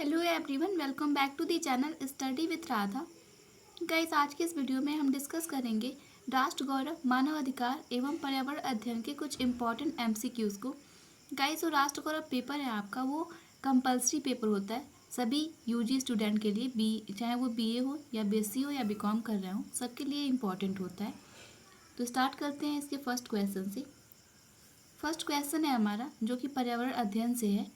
Hello everyone, welcome back to the channel study with Radha. Guys, आज के इस video में हम डिस्कस करेंगे राष्ट्र गौरव, मानव अधिकार एवं पर्यावरण अध्ययन के कुछ इंपॉर्टेंट एमसीक्यूज़ को। गाइस, जो राष्ट्र गौरव पेपर है आपका, वो कंपलसरी पेपर होता है सभी यूजी स्टूडेंट के लिए, चाहे वो बीए हो या बीएससी हो या बीकॉम कर रहे हो, सबके लिए इम्पॉर्टेंट होता है। तो स्टार्ट करते हैं इसके फर्स्ट क्वेश्चन से। फर्स्ट क्वेश्चन है हमारा, जो कि पर्यावरण अध्ययन से है।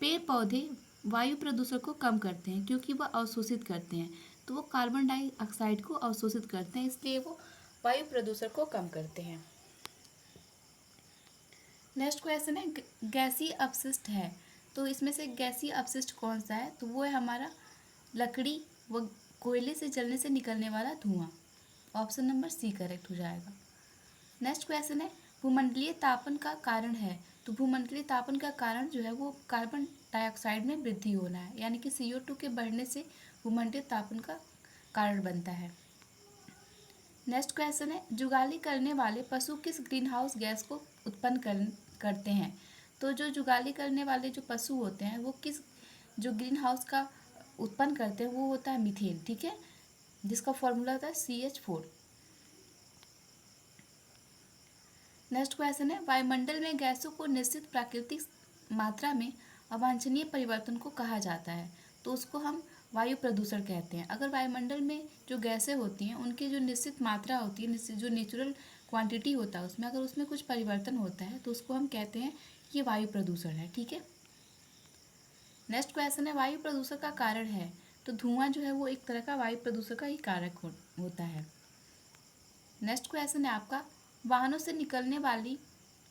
पेड़ पौधे वायु प्रदूषण को कम करते हैं क्योंकि वह अवशोषित करते हैं। तो वो कार्बन डाइऑक्साइड को अवशोषित करते हैं, इसलिए वो वायु प्रदूषण को कम करते हैं। नेक्स्ट क्वेश्चन है, गैसीय अपशिष्ट है, तो इसमें से गैसीय अपशिष्ट कौन सा है? तो वो है हमारा लकड़ी व कोयले से जलने से निकलने वाला धुआं। ऑप्शन नंबर सी करेक्ट हो जाएगा। नेक्स्ट क्वेश्चन है, भूमंडलीय तापन का कारण है, तो भूमंडलीय तापन का कारण जो है वो कार्बन डाइऑक्साइड में वृद्धि होना है, यानी कि CO2 के बढ़ने से भूमंडलीय तापन का कारण बनता है। नेक्स्ट क्वेश्चन है, जुगाली करने वाले पशु किस ग्रीन हाउस गैस को उत्पन्न करते हैं? तो जो जुगाली करने वाले जो पशु होते हैं वो किस जो ग्रीन हाउस का उत्पन्न करते हैं वो होता है मीथेन, ठीक है, जिसका फॉर्मूला होता है CH4। नेक्स्ट क्वेश्चन है, वायुमंडल में गैसों को निश्चित प्राकृतिक मात्रा में अवांछनीय परिवर्तन को कहा जाता है, तो उसको हम वायु प्रदूषण कहते हैं। अगर वायुमंडल में जो गैसें होती हैं उनकी जो निश्चित मात्रा होती है, निश्चित जो नेचुरल क्वांटिटी होता है उसमें, अगर उसमें कुछ परिवर्तन होता है तो उसको हम कहते हैं कि ये वायु प्रदूषण है, ठीक है। नेक्स्ट क्वेश्चन है, वायु प्रदूषण का कारण है, तो धुआं जो है वो एक तरह का वायु प्रदूषण का ही कारक होता है। नेक्स्ट क्वेश्चन है आपका, वाहनों से निकलने वाली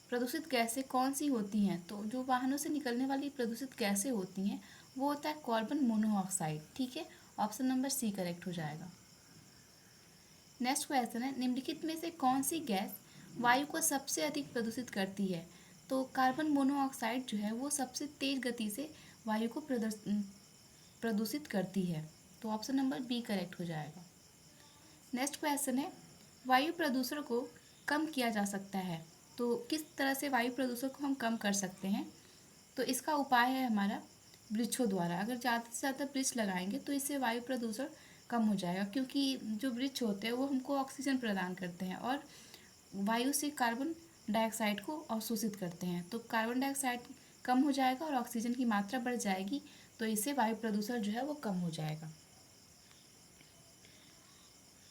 प्रदूषित गैसें कौन सी होती हैं? तो जो वाहनों से निकलने वाली प्रदूषित गैसें होती हैं वो होता है कार्बन मोनोऑक्साइड, ठीक है। ऑप्शन नंबर सी करेक्ट हो जाएगा। नेक्स्ट क्वेश्चन है, निम्नलिखित में से कौन सी गैस वायु को सबसे अधिक प्रदूषित करती है? तो कार्बन मोनोऑक्साइड जो है वो सबसे तेज गति से वायु को प्रदूषित करती है, तो ऑप्शन नंबर बी करेक्ट हो जाएगा। नेक्स्ट क्वेश्चन है, वायु प्रदूषण को कम किया जा सकता है, तो किस तरह से वायु प्रदूषण को हम कम कर सकते हैं? तो इसका उपाय है हमारा वृक्षों द्वारा। अगर ज़्यादा से ज़्यादा वृक्ष लगाएंगे तो इससे वायु प्रदूषण कम हो जाएगा, क्योंकि जो वृक्ष होते हैं वो हमको ऑक्सीजन प्रदान करते हैं और वायु से कार्बन डाइऑक्साइड को अवशोषित करते हैं। तो कार्बन डाइऑक्साइड कम हो जाएगा और ऑक्सीजन की मात्रा बढ़ जाएगी, तो इससे वायु प्रदूषण जो है वो कम हो जाएगा।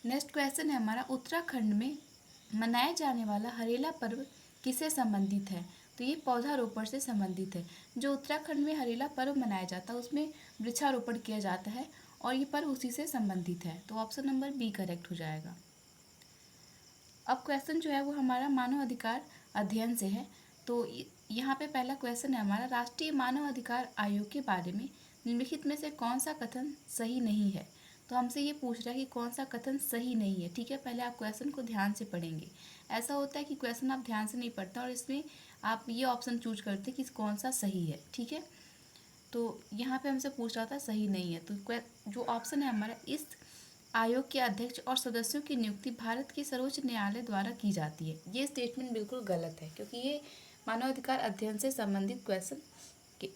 नेक्स्ट क्वेश्चन है हमारा, उत्तराखंड में मनाया जाने वाला हरेला पर्व किससे संबंधित है? तो ये पौधारोपण से संबंधित है। जो उत्तराखंड में हरेला पर्व मनाया जाता है उसमें वृक्षारोपण किया जाता है और ये पर्व उसी से संबंधित है, तो ऑप्शन नंबर बी करेक्ट हो जाएगा। अब क्वेश्चन जो है वो हमारा मानव अधिकार अध्ययन से है। तो यहाँ पे पहला क्वेश्चन है हमारा, राष्ट्रीय मानव अधिकार आयोग के बारे में निम्नलिखित में से कौन सा कथन सही नहीं है? तो हमसे ये पूछ रहा है कि कौन सा कथन सही नहीं है, ठीक है। पहले आप क्वेश्चन को ध्यान से पढ़ेंगे। ऐसा होता है कि क्वेश्चन आप ध्यान से नहीं पढ़ते और इसमें आप ये ऑप्शन चूज करते कि कौन सा सही है, ठीक है। तो यहाँ पे हमसे पूछ रहा था सही नहीं है, तो जो ऑप्शन है हमारा, इस आयोग के अध्यक्ष और सदस्यों की नियुक्ति भारत के सर्वोच्च न्यायालय द्वारा की जाती है। ये स्टेटमेंट बिल्कुल गलत है, क्योंकि ये मानवाधिकार अध्ययन से संबंधित क्वेश्चन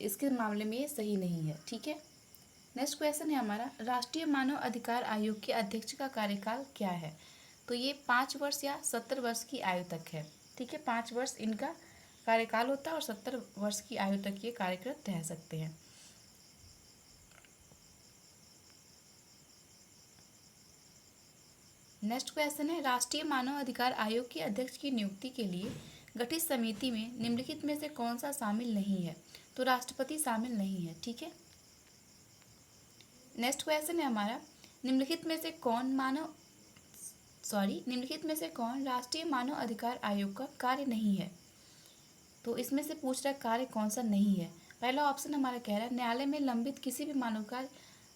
इसके मामले में ये सही नहीं है, ठीक है। नेक्स्ट क्वेश्चन है हमारा, राष्ट्रीय मानव अधिकार आयोग के अध्यक्ष का कार्यकाल क्या है? तो ये 5 वर्ष या 70 वर्ष की आयु तक है, ठीक है। 5 वर्ष इनका कार्यकाल होता है और 70 वर्ष की आयु तक ये कार्यरत रह सकते हैं। नेक्स्ट क्वेश्चन है, राष्ट्रीय मानव अधिकार आयोग के अध्यक्ष की नियुक्ति के लिए गठित समिति में निम्नलिखित में से कौन सा शामिल नहीं है? तो राष्ट्रपति शामिल नहीं है, ठीक है। नेक्स्ट क्वेश्चन है हमारा, निम्नलिखित में से कौन राष्ट्रीय मानव अधिकार आयोग का कार्य नहीं है? तो इसमें से पूछ रहा है कार्य कौन सा नहीं है। पहला ऑप्शन हमारा कह रहा है, न्यायालय में लंबित किसी भी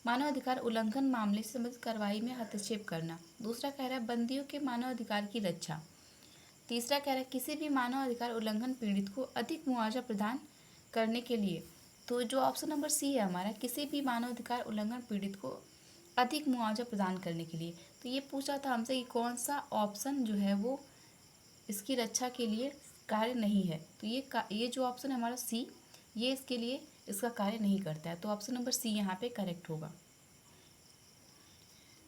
मानवाधिकार उल्लंघन मामले से संबंधित कार्रवाई में हस्तक्षेप करना। दूसरा कह रहा है बंदियों के मानवाधिकार की रक्षा। तीसरा कह रहा है किसी भी मानवाधिकार उल्लंघन पीड़ित को अधिक मुआवजा प्रदान करने के लिए। तो जो ऑप्शन नंबर सी है हमारा, किसी भी मानवाधिकार उल्लंघन पीड़ित को अधिक मुआवजा प्रदान करने के लिए। तो ये पूछा था हमसे कि कौन सा ऑप्शन जो है वो इसकी रक्षा के लिए कार्य नहीं है। तो ये जो ऑप्शन है हमारा सी, ये इसके लिए इसका कार्य नहीं करता है। तो ऑप्शन नंबर सी यहाँ पे करेक्ट होगा।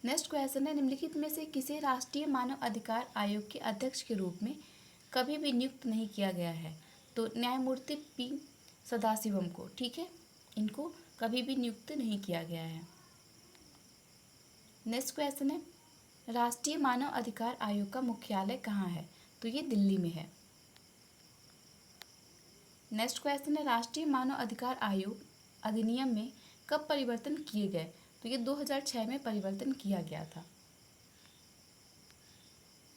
नेक्स्ट क्वेश्चन है, निम्नलिखित में से किसे राष्ट्रीय मानव अधिकार आयोग के अध्यक्ष के रूप में कभी भी नियुक्त नहीं किया गया है? तो न्यायमूर्ति पी सदाशिवम को, ठीक है, इनको कभी भी नियुक्त नहीं किया गया है। नेक्स्ट क्वेश्चन है, राष्ट्रीय मानव अधिकार आयोग का मुख्यालय कहाँ है? तो ये दिल्ली में है। नेक्स्ट क्वेश्चन है, राष्ट्रीय मानव अधिकार आयोग अधिनियम में कब परिवर्तन किए गए? तो ये 2006 में परिवर्तन किया गया था।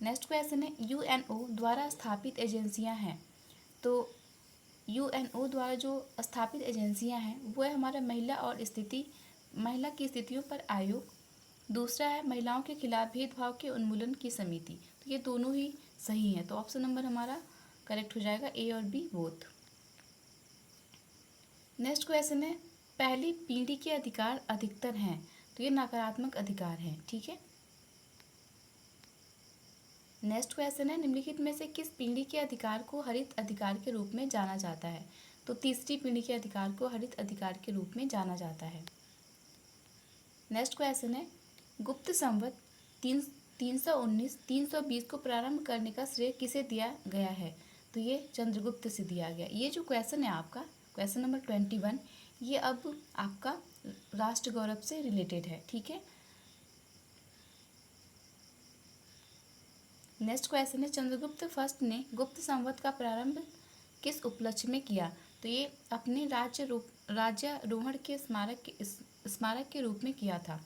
नेक्स्ट क्वेश्चन है, यूएनओ द्वारा स्थापित एजेंसियां हैं। तो यूएनओ द्वारा जो स्थापित एजेंसियां हैं वो है हमारा महिला की स्थितियों पर आयोग, दूसरा है महिलाओं के खिलाफ भेदभाव के उन्मूलन की समिति। तो ये दोनों ही सही हैं, तो ऑप्शन नंबर हमारा करेक्ट हो जाएगा, ए और बी बोथ। नेक्स्ट क्वेश्चन है, पहली पीढ़ी के अधिकार अधिकतर हैं। तो ये नकारात्मक अधिकार हैं, ठीक है। नेक्स्ट क्वेश्चन है, निम्नलिखित में से किस पीढ़ी के अधिकार को हरित अधिकार के रूप में जाना जाता है? तो तीसरी पीढ़ी के अधिकार को हरित अधिकार के रूप में जाना जाता है। नेक्स्ट क्वेश्चन है, गुप्त संवत 319-320 को प्रारंभ करने का श्रेय किसे दिया गया है? तो ये चंद्रगुप्त से दिया गया। ये जो क्वेश्चन है आपका क्वेश्चन नंबर 21, ये अब आपका राष्ट्र गौरव से रिलेटेड है, ठीक है। नेक्स्ट क्वेश्चन है, चंद्रगुप्त फर्स्ट ने गुप्त संवत का प्रारंभ किस उपलक्ष्य में किया? तो ये अपने राज्यारोहण के स्मारक के रूप में किया था।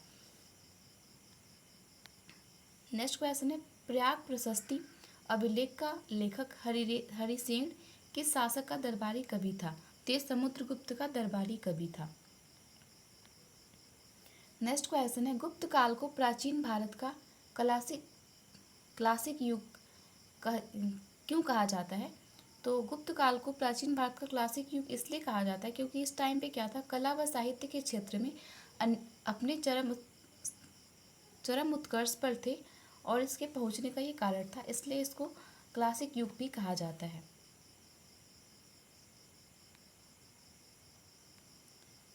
नेक्स्ट क्वेश्चन है, प्रयाग प्रशस्ति अभिलेख का लेखक हरिसेन किस शासक का दरबारी कवि था? तो ये समुद्रगुप्त का दरबारी कवि था। नेक्स्ट क्वेश्चन है, गुप्त काल को प्राचीन भारत का क्लासिक युग क्यों कहा जाता है? तो गुप्त काल को प्राचीन भारत का क्लासिक युग इसलिए कहा जाता है क्योंकि इस टाइम पे क्या था, कला व साहित्य के क्षेत्र में अपने चरम उत्कर्ष पर थे और इसके पहुंचने का ये कारण था, इसलिए इसको क्लासिक युग भी कहा जाता है।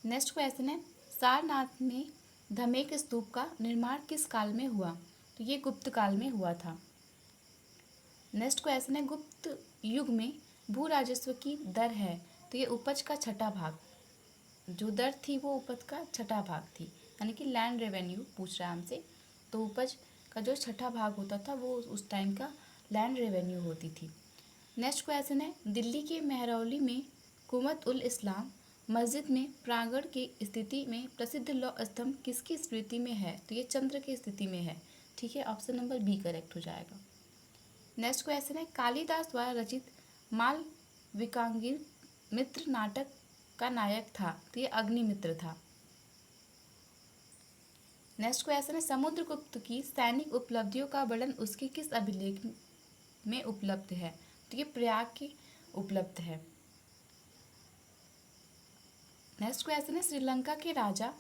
नेक्स्ट क्वेश्चन है, सारनाथ में धमेक स्तूप का निर्माण किस काल में हुआ? तो ये गुप्त काल में हुआ था। नेक्स्ट क्वेश्चन है, गुप्त युग में भू राजस्व की दर है। तो ये उपज का छठा भाग, जो दर थी वो उपज का छठा भाग थी, यानी कि लैंड रेवेन्यू पूछ रहा है हमसे। तो उपज का जो छठा भाग होता था वो उस टाइम का लैंड रेवेन्यू होती थी। नेक्स्ट क्वेश्चन है, दिल्ली के मेहरौली में कुमत उल इस्लाम मस्जिद में प्रांगण की स्थिति में प्रसिद्ध लौह स्तंभ किसकी स्मृति में है? तो ये चंद्र की स्थिति में है, ठीक है, ऑप्शन नंबर बी करेक्ट हो जाएगा। नेक्स्ट क्वेश्चन है, कालिदास द्वारा रचित माल विकांगिर मित्र नाटक का नायक था। तो ये अग्निमित्र था। नेक्स्ट क्वेश्चन है, समुद्रगुप्त की सैनिक उपलब्धियों का वर्णन उसके किस अभिलेख में उपलब्ध है? तो ये प्रयाग की उपलब्ध है। नेक्स्ट क्वेश्चन है, श्रीलंका के राजा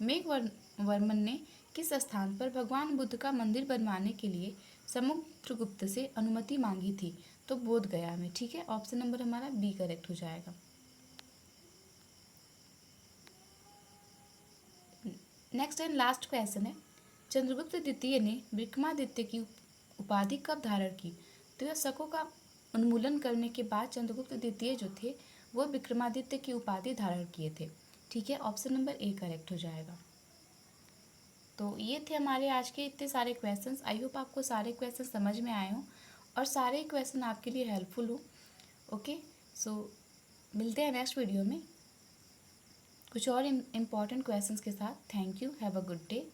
मेघवर्मन ने किस स्थान पर भगवान बुद्ध का मंदिर बनवाने के लिए समुद्रगुप्त से अनुमति मांगी थी? तो बोध गया में, ठीक है, ऑप्शन नंबर हमारा बी करेक्ट हो जाएगा। नेक्स्ट एंड लास्ट क्वेश्चन है, चंद्रगुप्त द्वितीय ने विक्रमादित्य की उपाधि कब धारण की? तो यह शकों का उन्मूलन करने के बाद चंद्रगुप्त द्वितीय जो थे वो विक्रमादित्य की उपाधि धारण किए थे, ठीक है, ऑप्शन नंबर ए करेक्ट हो जाएगा। तो ये थे हमारे आज के इतने सारे क्वेश्चंस। आई होप आपको सारे क्वेश्चन समझ में आए हों और सारे क्वेश्चन आपके लिए हेल्पफुल हो। ओके, सो मिलते हैं नेक्स्ट वीडियो में कुछ और इम्पॉर्टेंट क्वेश्चंस के साथ। Thank you, have a good day.